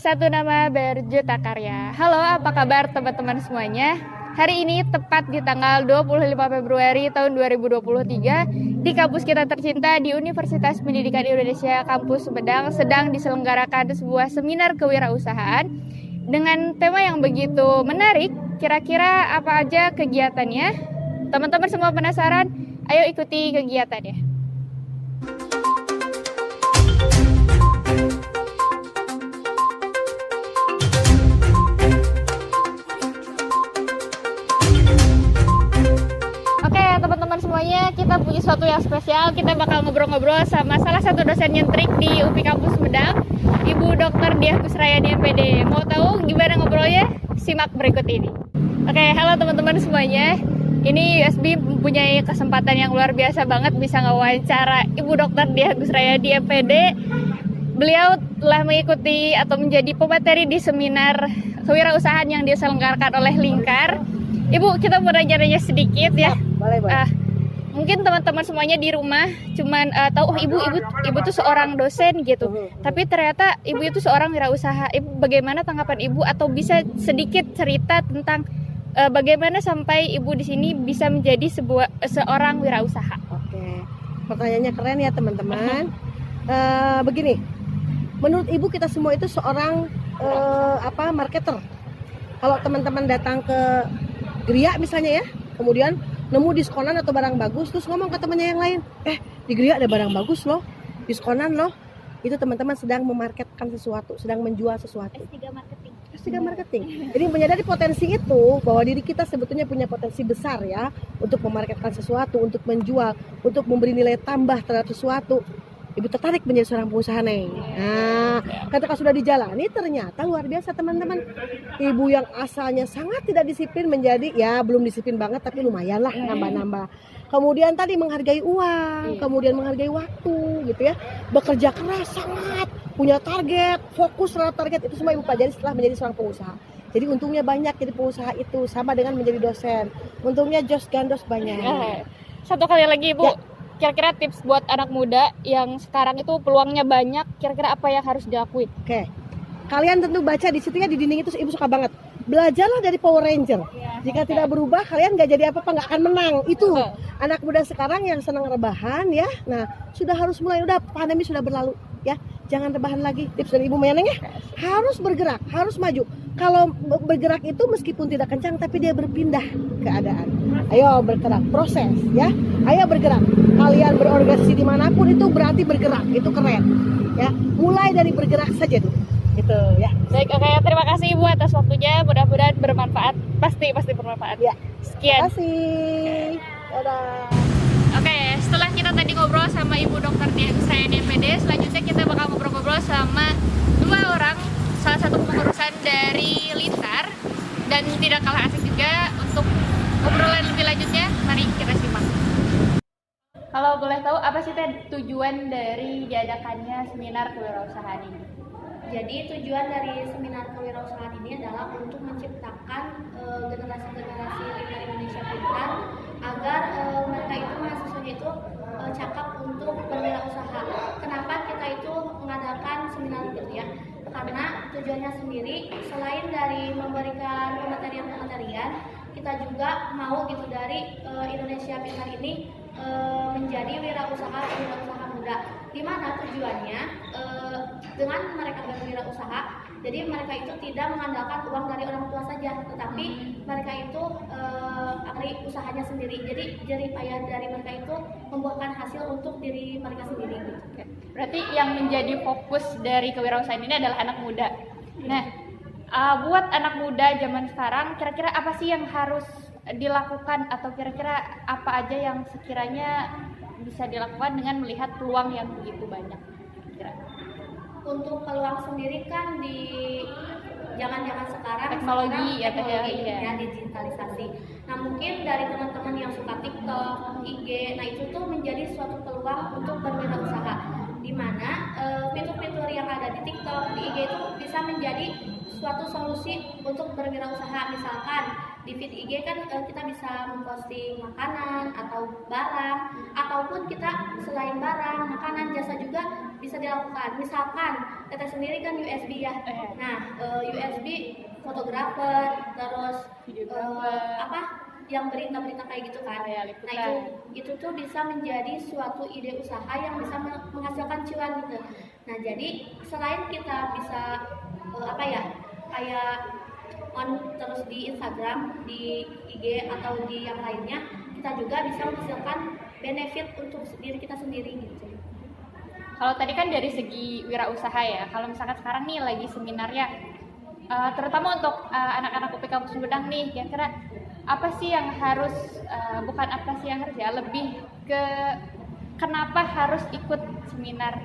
Satu nama berjuta karya. Halo, apa kabar teman-teman semuanya? Hari ini tepat di tanggal 25 Februari tahun 2023 di kampus kita tercinta di Universitas Pendidikan Indonesia Kampus Sumedang sedang diselenggarakan sebuah seminar kewirausahaan dengan tema yang begitu menarik. Kira-kira apa aja kegiatannya? Teman-teman semua penasaran? Ayo ikuti kegiatannya. Teman-teman semuanya, kita punya sesuatu yang spesial. Kita bakal ngobrol-ngobrol sama salah satu dosen nyentrik di UPI Kampus Sumedang, Ibu Dr. Diah Kusrayani MPD. Mau tahu gimana ngobrolnya? Simak berikut ini. Oke, halo teman-teman semuanya. Ini USB mempunyai kesempatan yang luar biasa banget bisa ngewawancara Ibu Dr. Diah Kusrayani MPD. Beliau telah mengikuti atau menjadi pemateri di seminar kewirausahaan yang diselenggarakan oleh Lingkar. Ibu, kita mau nanya-nanya sedikit ya. Boleh. Mungkin teman-teman semuanya di rumah cuman tahu ibu tuh seorang dosen gitu. Tapi ternyata ibu itu seorang wirausaha. Ibu, bagaimana tanggapan ibu atau bisa sedikit cerita tentang bagaimana sampai ibu di sini bisa menjadi seorang wirausaha? Oke. Pertanyaannya keren ya, teman-teman. Begini. Menurut ibu kita semua itu seorang marketer. Kalau teman-teman datang ke Geria misalnya ya, kemudian nemu diskonan atau barang bagus, terus ngomong ke temannya yang lain, di Geria ada barang bagus loh, diskonan loh, itu teman-teman sedang memarketkan sesuatu, sedang menjual sesuatu. S3 marketing. Jadi menyadari potensi itu, bahwa diri kita sebetulnya punya potensi besar ya, untuk memarketkan sesuatu, untuk menjual, untuk memberi nilai tambah terhadap sesuatu. Ibu tertarik menjadi seorang pengusaha nih. Nah, ketika sudah dijalani ternyata luar biasa teman-teman. Ibu yang asalnya sangat tidak disiplin menjadi ya belum disiplin banget tapi lumayan lah nambah-nambah. Kemudian tadi menghargai uang, kemudian menghargai waktu gitu ya. Bekerja keras sangat, punya target, fokus terhadap target itu semua ibu pelajari setelah menjadi seorang pengusaha. Jadi untungnya banyak jadi pengusaha itu sama dengan menjadi dosen. Untungnya jos gandos banyak. Satu kali lagi Ibu. Ya. Kira-kira tips buat anak muda yang sekarang itu peluangnya banyak, kira-kira apa yang harus dilakuin? Oke. Kalian tentu baca di situ ya, di dinding itu ibu suka banget. Belajarlah dari Power Ranger. Jika tidak berubah, kalian nggak jadi apa-apa, nggak akan menang. Itu anak muda sekarang yang senang rebahan ya. Nah, sudah harus mulai, udah pandemi sudah berlalu ya. Jangan rebahan lagi. Tips dari Ibu Mayaneng ya. Harus bergerak, harus maju. Kalau bergerak itu meskipun tidak kencang tapi dia berpindah keadaan. Ayo bergerak, proses ya. Ayo bergerak. Kalian berorganisasi dimanapun itu berarti bergerak, itu keren ya. Mulai dari bergerak saja dulu gitu ya. Baik, oke, terima kasih Ibu atas waktunya, mudah-mudahan bermanfaat. Pasti bermanfaat Ya. Sekian. Terima kasih. Dadah. Oke, setelah kita tadi ngobrol sama Ibu Dr. Diah Kusrayani MPD, selanjutnya kita bakal ngobrol-ngobrol sama dua orang, salah satu pengurusan dari Lingkar, dan tidak kalah asik juga. Untuk obrolan lebih lanjutnya, mari kita simak. Kalau boleh tahu apa sih tujuan dari diadakannya seminar kewirausahaan ini? Jadi tujuan dari seminar kewirausahaan ini adalah untuk menciptakan generasi-generasi Lingkar Indonesia Pintar agar mereka itu mahasiswanya itu cakap untuk berwirausaha. Kenapa kita itu mengadakan seminar gitu ya? Karena tujuannya sendiri selain dari memberikan pematerian-pematerian, kita juga mau gitu dari Indonesia Pintar ini menjadi wirausaha muda. Di mana tujuannya dengan mereka berwirausaha, jadi mereka itu tidak mengandalkan uang dari orang tua saja, tetapi mereka itu usahanya sendiri. Jadi jerih payah dari mereka itu membuahkan hasil untuk diri mereka sendiri. Berarti yang menjadi fokus dari kewirausahaan ini adalah anak muda. Nah, buat anak muda zaman sekarang, kira-kira apa sih yang harus dilakukan atau kira-kira apa aja yang sekiranya bisa dilakukan dengan melihat peluang yang begitu banyak? Untuk peluang sendiri kan di jangan-jangan sekarang teknologi ya, digitalisasi. Nah, mungkin dari teman-teman yang suka TikTok, IG, nah itu tuh menjadi suatu peluang untuk berwirausaha, di mana fitur-fitur yang ada di TikTok, di IG itu bisa menjadi suatu solusi untuk berwirausaha. Misalkan di feed IG kan kita bisa memposting makanan atau barang, ataupun kita selain barang, makanan, jasa juga bisa dilakukan. Misalkan Teteh sendiri kan USB ya. Nah, USB fotografer, terus apa yang berita-berita kayak gitu kan. Nah, itu tuh bisa menjadi suatu ide usaha yang bisa menghasilkan cuan gitu. Nah, jadi selain kita bisa apa ya, kayak on terus di Instagram, di IG atau di yang lainnya, kita juga bisa menghasilkan benefit untuk diri kita sendiri gitu. Kalau tadi kan dari segi wirausaha ya, kalau misalkan sekarang nih lagi seminarnya, terutama untuk anak-anak UPI Kampus Sumedang nih, kira-kira apa sih yang harus, bukan apa sih yang harus ya, lebih ke kenapa harus ikut seminar,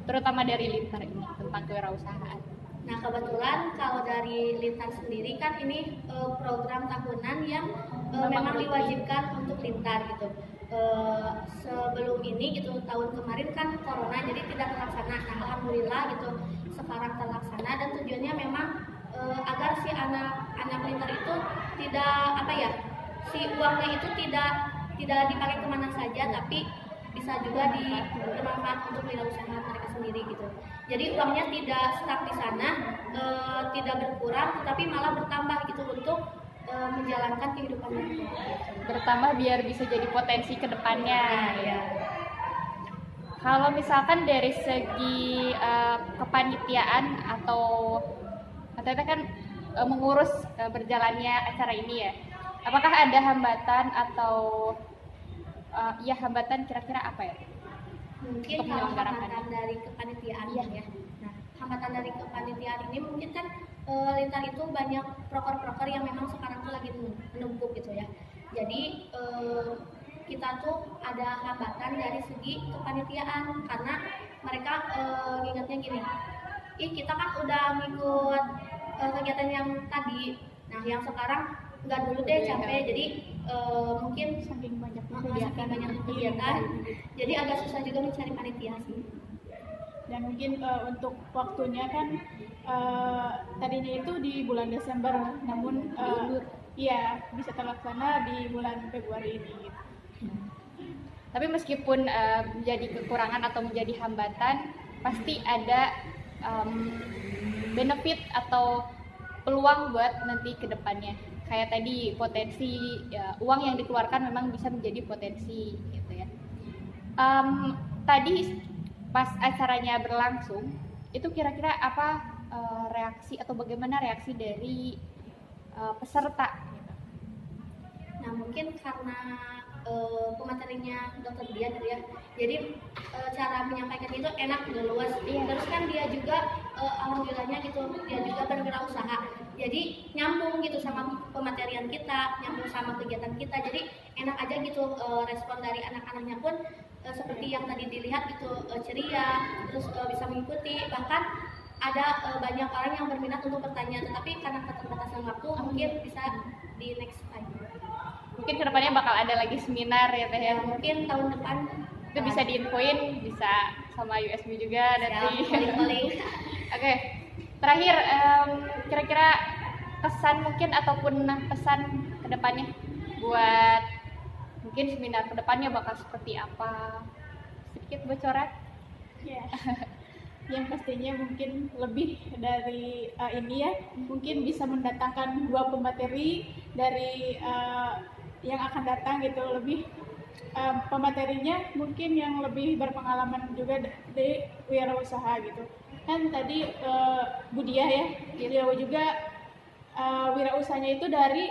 terutama dari Lintar ini tentang kewirausahaan? Nah, kebetulan kalau dari Lintar sendiri kan ini program tahunan yang memang diwajibkan untuk Lintar gitu. Sebelum ini gitu, tahun kemarin kan corona jadi tidak terlaksana. Nah, alhamdulillah gitu sekarang terlaksana, dan tujuannya memang agar si anak Lintar itu tidak apa ya, si uangnya itu tidak dipakai kemana saja, tapi bisa juga bermanfaat untuk wirausaha mereka sendiri gitu. Jadi uangnya tidak stuck di sana, tidak berkurang, tapi malah bertambah gitu untuk menjalankan kehidupan mereka. Bertambah biar bisa jadi potensi ke depannya. Ya. Kalau misalkan dari segi kepanitiaan atau itu kan mengurus berjalannya acara ini ya, apakah ada hambatan atau hambatan kira-kira apa ya? Mungkin kalau hambatan dari kepanitiaan ya. Nah, hambatan dari kepanitiaan ini mungkin kan Lintar itu banyak proker-proker yang memang sekarang tuh lagi menumpuk gitu ya. Jadi kita tuh ada hambatan dari segi kepanitiaan karena mereka ingatnya gini, kita kan udah ngikut kegiatan yang tadi, nah yang sekarang nggak dulu deh, capek. Jadi mungkin saking banyak kegiatan, jadi agak susah juga mencari panitia sih. Dan mungkin untuk waktunya kan tadinya itu di bulan Desember, namun iya bisa terlaksana di bulan Februari ini gitu. Tapi meskipun menjadi kekurangan atau menjadi hambatan, pasti ada benefit atau peluang buat nanti ke depannya. Kayak tadi potensi uang yang dikeluarkan memang bisa menjadi potensi gitu ya. Tadi pas acaranya berlangsung, itu kira-kira apa reaksi atau bagaimana reaksi dari peserta? Nah, mungkin karena pematerinya Dokter Dian gitu ya, jadi cara menyampaikan itu enak dan luas. Terus kan dia juga alhamdulillahnya gitu, dia juga berwirausaha, jadi nyambung gitu sama pematerian kita, nyambung sama kegiatan kita, jadi enak aja gitu. Respon dari anak-anaknya pun seperti yang tadi dilihat gitu, ceria, terus bisa mengikuti, bahkan ada banyak orang yang berminat untuk bertanya, tetapi karena keterbatasan waktu mungkin bisa di next time. Mungkin kedepannya bakal ada lagi seminar ya Teh ya. Mungkin tahun depan itu bisa diinfoin, bisa sama USB juga nanti. Oke, terakhir kira-kira kesan mungkin ataupun pesan kedepannya buat mungkin seminar kedepannya bakal seperti apa? Sedikit bocoran? Ya. Yang pastinya mungkin lebih dari ini ya, mungkin bisa mendatangkan 2 pemateri dari yang akan datang gitu, lebih pematerinya mungkin yang lebih berpengalaman juga di wirausaha gitu. Kan tadi Budiah ya, dia juga wirausahanya itu dari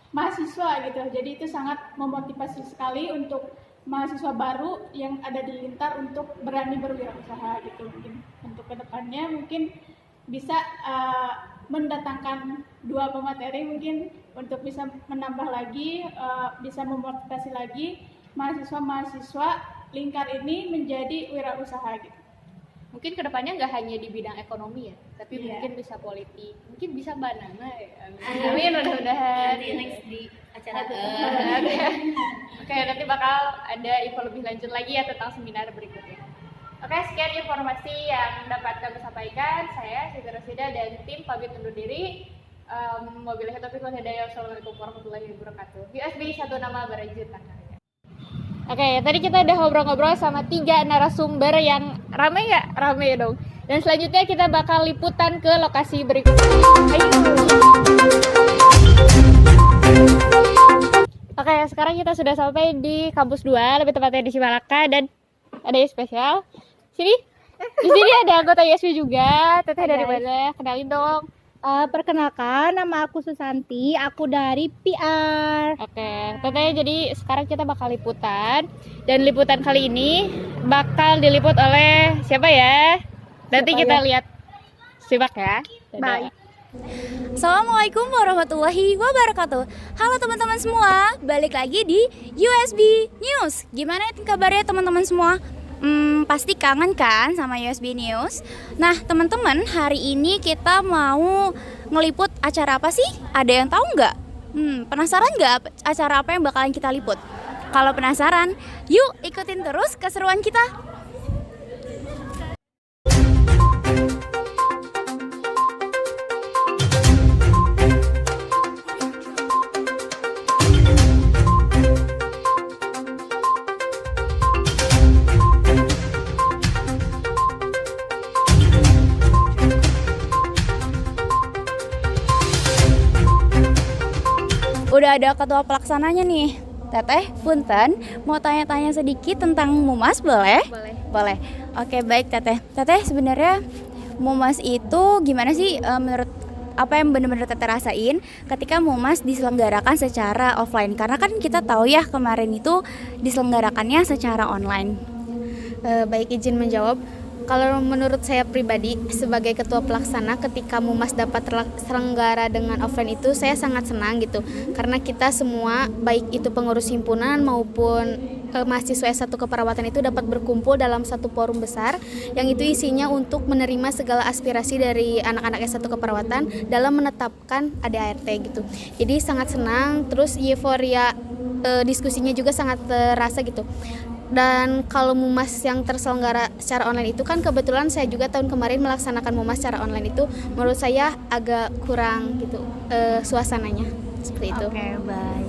mahasiswa gitu, jadi itu sangat memotivasi sekali untuk mahasiswa baru yang ada di Lintar untuk berani berwirausaha gitu. Mungkin untuk kedepannya mungkin bisa mendatangkan 2 pemateri mungkin untuk bisa menambah lagi, bisa memotivasi lagi mahasiswa-mahasiswa Lingkar ini menjadi wirausaha gitu. Mungkin kedepannya nggak hanya di bidang ekonomi ya, tapi mungkin bisa politik, mungkin bisa Mbak Nana ya. Amin, mudah-mudahan. Nanti next di acara Oke, nanti bakal ada info lebih lanjut lagi ya tentang seminar berikutnya. Oke, sekian informasi yang dapat kami sampaikan. Saya Siti Rosida dan tim pamit undur diri. Wabillahi taufiq wal hidayah. Wassalamualaikum warahmatullahi wabarakatuh. USB 1 nama Barajur Takarya. Oke, tadi kita udah ngobrol-ngobrol sama 3 narasumber yang rame ya? Rame ya dong. Dan selanjutnya kita bakal liputan ke lokasi berikutnya. Ayo. Oke, sekarang kita sudah sampai di kampus 2, lebih tepatnya di Cimalaka, dan ada yang spesial. Sini. Di sini ada anggota YSP juga. Teteh dari mana? Kenalin dong. Perkenalkan, nama aku Susanti, aku dari PR. Oke, Teteh, jadi sekarang kita bakal liputan. Dan liputan kali ini bakal diliput oleh siapa ya? Nanti kita lihat. Simak ya. Dadah. Bye. Assalamualaikum warahmatullahi wabarakatuh. Halo teman-teman semua, balik lagi di USB News. Gimana kabarnya teman-teman semua? Pasti kangen kan sama USB News? Nah teman-teman, hari ini kita mau ngeliput acara apa sih? Ada yang tahu nggak? Penasaran nggak acara apa yang bakalan kita liput? Kalau penasaran, yuk ikutin terus keseruan kita. Udah ada ketua pelaksananya nih. Teteh, punten, mau tanya-tanya sedikit tentang Mumas, boleh? Boleh. Oke, baik Teteh. Teteh, sebenarnya Mumas itu gimana sih menurut apa yang benar-benar Teteh rasain ketika Mumas diselenggarakan secara offline? Karena kan kita tahu ya kemarin itu diselenggarakannya secara online. Baik, izin menjawab. Kalau menurut saya pribadi sebagai ketua pelaksana, ketika Mumas dapat terselenggara dengan offline itu saya sangat senang gitu, karena kita semua baik itu pengurus himpunan maupun mahasiswa S1 keperawatan itu dapat berkumpul dalam satu forum besar yang itu isinya untuk menerima segala aspirasi dari anak-anak S1 keperawatan dalam menetapkan ADART gitu. Jadi sangat senang, terus euforia diskusinya juga sangat terasa gitu. Dan kalau Mumas yang terselenggara secara online itu kan kebetulan saya juga tahun kemarin melaksanakan Mumas secara online itu, menurut saya agak kurang gitu suasananya seperti itu. Oke, baik.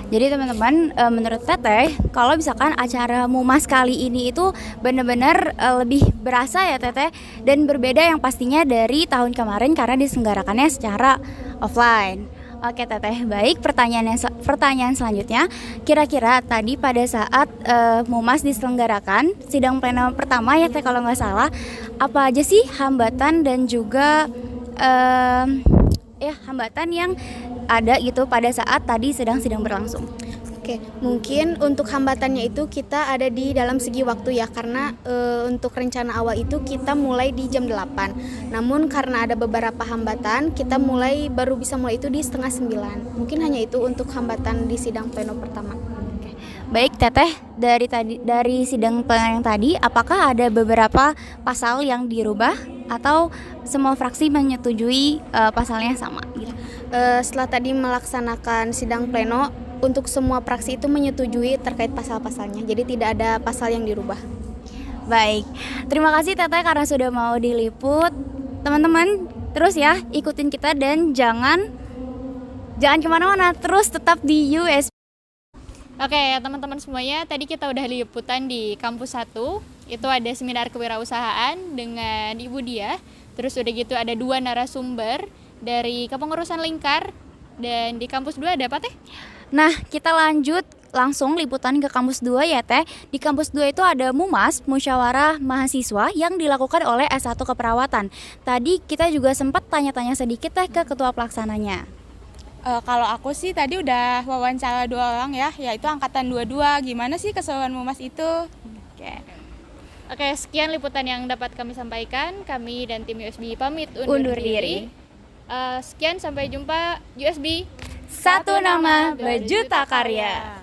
Jadi teman-teman, menurut Teteh, kalau misalkan acara Mumas kali ini itu benar-benar lebih berasa ya Teteh, dan berbeda yang pastinya dari tahun kemarin karena diselenggarakannya secara offline. Oke Teteh, baik. Pertanyaan selanjutnya, kira-kira tadi pada saat Mumas diselenggarakan sidang pleno pertama ya Teh kalau nggak salah, apa aja sih hambatan dan juga hambatan yang ada gitu pada saat tadi sidang berlangsung? Oke, mungkin untuk hambatannya itu kita ada di dalam segi waktu ya, karena untuk rencana awal itu kita mulai di jam 8. Namun karena ada beberapa hambatan, kita baru bisa mulai itu di 8:30. Mungkin hanya itu untuk hambatan di sidang pleno pertama. Baik Teteh, dari sidang pleno yang tadi, apakah ada beberapa pasal yang dirubah atau semua fraksi menyetujui pasalnya sama gitu? Setelah tadi melaksanakan sidang pleno, untuk semua fraksi itu menyetujui terkait pasal-pasalnya. Jadi tidak ada pasal yang dirubah. Baik, terima kasih Teteh karena sudah mau diliput. Teman-teman, terus ya ikutin kita dan jangan kemana-mana, terus tetap di USB. Oke, teman-teman semuanya, tadi kita udah liputan di kampus 1. Itu ada seminar kewirausahaan dengan Ibu Diah. Terus udah gitu ada 2 narasumber dari kepengurusan lingkar. Dan di kampus 2 ada apa Teh? Nah, kita lanjut langsung liputan ke kampus 2 ya Teh. Di kampus 2 itu ada Mumas, musyawarah mahasiswa yang dilakukan oleh S1 keperawatan. Tadi kita juga sempat tanya-tanya sedikit Teh ke ketua pelaksananya. Kalau aku sih tadi udah wawancara 2 orang ya, yaitu angkatan 22. Gimana sih keseruan Mumas itu? Oke, sekian liputan yang dapat kami sampaikan. Kami dan tim USB pamit Undur diri. Sekian, sampai jumpa USB. Satu nama berjuta karya.